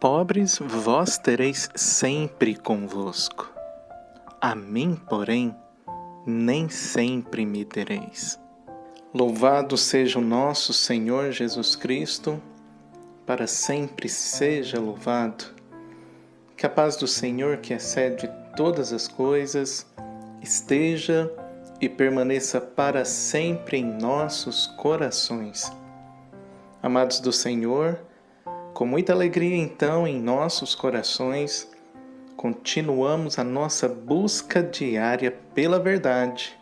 pobres vós tereis sempre convosco. A mim, porém, nem sempre me tereis. Louvado seja o nosso Senhor Jesus Cristo, para sempre seja louvado. Que a paz do Senhor, que excede todas as coisas, esteja e permaneça para sempre em nossos corações. Amados do Senhor, com muita alegria então em nossos corações, continuamos a nossa busca diária pela verdade,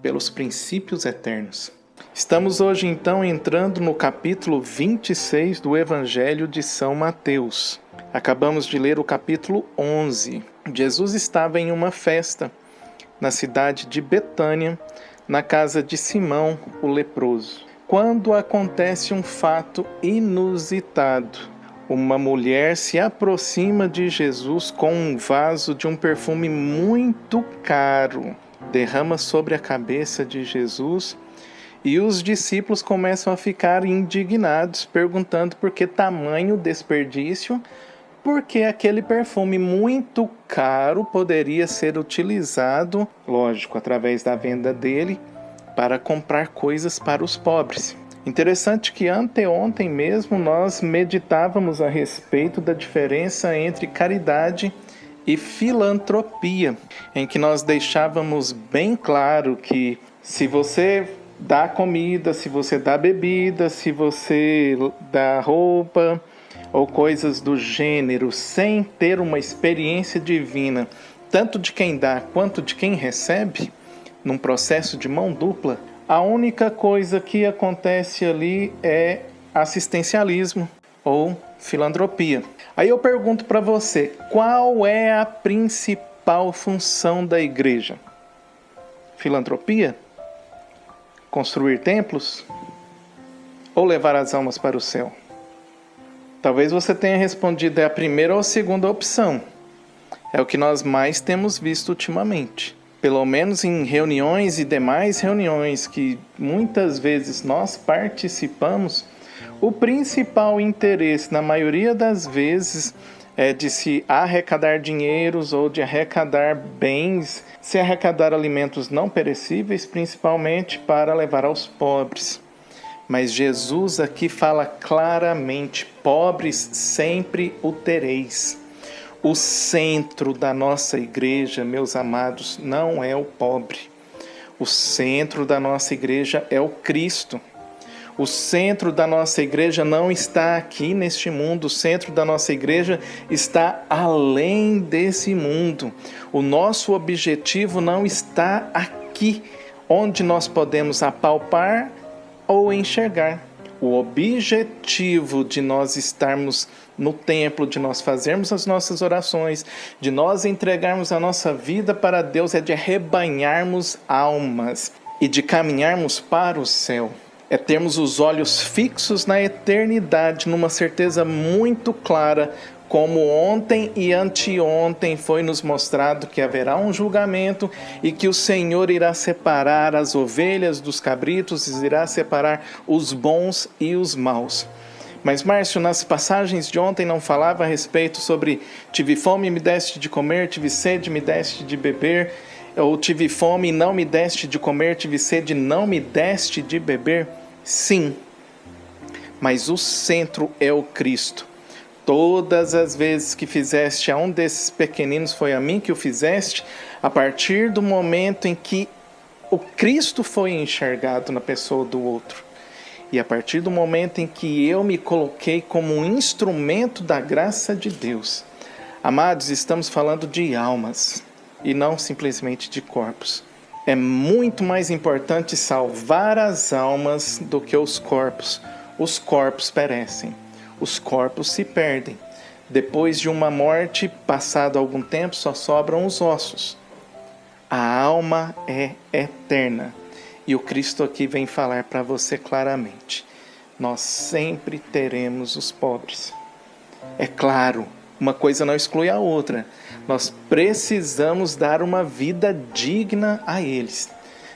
pelos princípios eternos. Estamos hoje então entrando no capítulo 26 do Evangelho de São Mateus. Acabamos de ler o capítulo 11. Jesus estava em uma festa na cidade de Betânia, na casa de Simão, o leproso, quando acontece um fato inusitado. Uma mulher se aproxima de Jesus com um vaso de um perfume muito caro, derrama sobre a cabeça de Jesus e os discípulos começam a ficar indignados, perguntando por que tamanho desperdício, porque aquele perfume muito caro poderia ser utilizado, lógico, através da venda dele, para comprar coisas para os pobres. Interessante que anteontem mesmo nós meditávamos a respeito da diferença entre caridade e filantropia, em que nós deixávamos bem claro que se você dá comida, se você dá bebida, se você dá roupa ou coisas do gênero, sem ter uma experiência divina, tanto de quem dá quanto de quem recebe, num processo de mão dupla, a única coisa que acontece ali é assistencialismo ou filantropia. Aí eu pergunto para você, qual é a principal função da igreja? Filantropia? Construir templos? Ou levar as almas para o céu? Talvez você tenha respondido é a primeira ou a segunda opção. É o que nós mais temos visto ultimamente. Pelo menos em reuniões e demais reuniões que muitas vezes nós participamos, o principal interesse, na maioria das vezes, é de se arrecadar dinheiros ou de arrecadar bens, se arrecadar alimentos não perecíveis, principalmente para levar aos pobres. Mas Jesus aqui fala claramente: pobres sempre o tereis. O centro da nossa igreja, meus amados, não é o pobre. O centro da nossa igreja é o Cristo. O centro da nossa igreja não está aqui neste mundo. O centro da nossa igreja está além desse mundo. O nosso objetivo não está aqui, onde nós podemos apalpar ou enxergar. O objetivo de nós estarmos no templo, de nós fazermos as nossas orações, de nós entregarmos a nossa vida para Deus, é de arrebanharmos almas e de caminharmos para o céu. É termos os olhos fixos na eternidade, numa certeza muito clara, como ontem e anteontem foi nos mostrado que haverá um julgamento e que o Senhor irá separar as ovelhas dos cabritos, irá separar os bons e os maus. Mas, Márcio, nas passagens de ontem não falava a respeito sobre tive fome e me deste de comer, tive sede e me deste de beber, ou tive fome e não me deste de comer, tive sede e não me deste de beber? Sim, mas o centro é o Cristo. Todas as vezes que fizeste a um desses pequeninos, foi a mim que o fizeste, a partir do momento em que o Cristo foi enxergado na pessoa do outro. E a partir do momento em que eu me coloquei como um instrumento da graça de Deus. Amados, estamos falando de almas e não simplesmente de corpos. É muito mais importante salvar as almas do que os corpos. Os corpos perecem. Os corpos se perdem. Depois de uma morte, passado algum tempo, só sobram os ossos. A alma é eterna. E o Cristo aqui vem falar para você claramente: nós sempre teremos os pobres. É claro, uma coisa não exclui a outra. Nós precisamos dar uma vida digna a eles.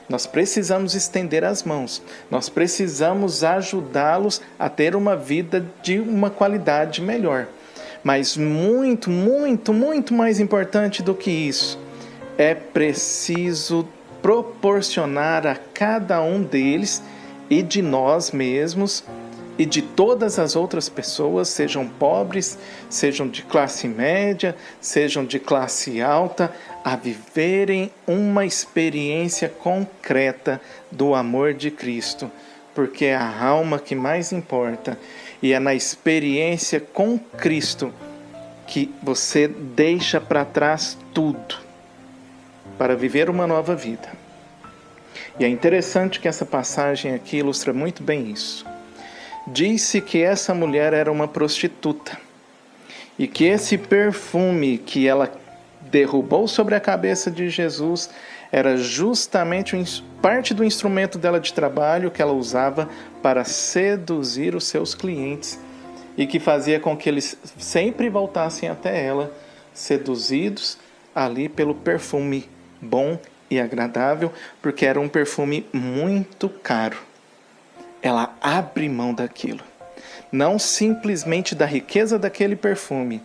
Nós precisamos estender as mãos. Nós precisamos ajudá-los a ter uma vida de uma qualidade melhor. Mas muito, muito, muito mais importante do que isso, é preciso proporcionar a cada um deles e de nós mesmos e de todas as outras pessoas, sejam pobres, sejam de classe média, sejam de classe alta, a viverem uma experiência concreta do amor de Cristo, porque é a alma que mais importa, e é na experiência com Cristo que você deixa para trás tudo para viver uma nova vida. E é interessante que essa passagem aqui ilustra muito bem isso. Disse que essa mulher era uma prostituta e que esse perfume que ela derrubou sobre a cabeça de Jesus era justamente parte do instrumento dela de trabalho que ela usava para seduzir os seus clientes e que fazia com que eles sempre voltassem até ela, seduzidos ali pelo perfume bom e agradável, porque era um perfume muito caro. Ela abre mão daquilo, não simplesmente da riqueza daquele perfume,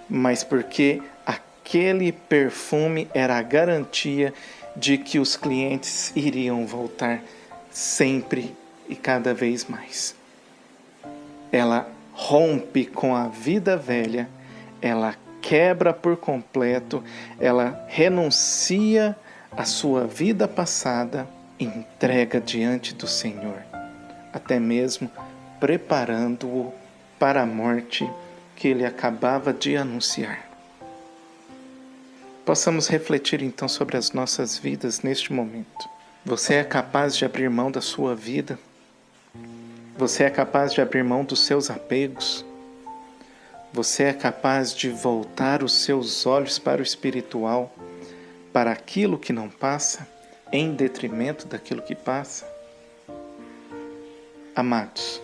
mas porque aquele perfume era a garantia de que os clientes iriam voltar sempre e cada vez mais. Ela rompe com a vida velha, ela quebra por completo, ela renuncia à sua vida passada, entrega diante do Senhor, até mesmo preparando-o para a morte que ele acabava de anunciar. Possamos refletir então sobre as nossas vidas neste momento. Você é capaz de abrir mão da sua vida? Você é capaz de abrir mão dos seus apegos? Você é capaz de voltar os seus olhos para o espiritual, para aquilo que não passa, em detrimento daquilo que passa? Amados,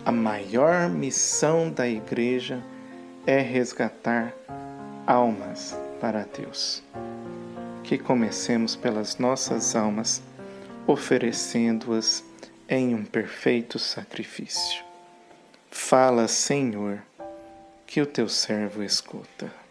a maior missão da igreja é resgatar almas para Deus. Que comecemos pelas nossas almas, oferecendo-as em um perfeito sacrifício. Fala, Senhor, que o teu servo escuta.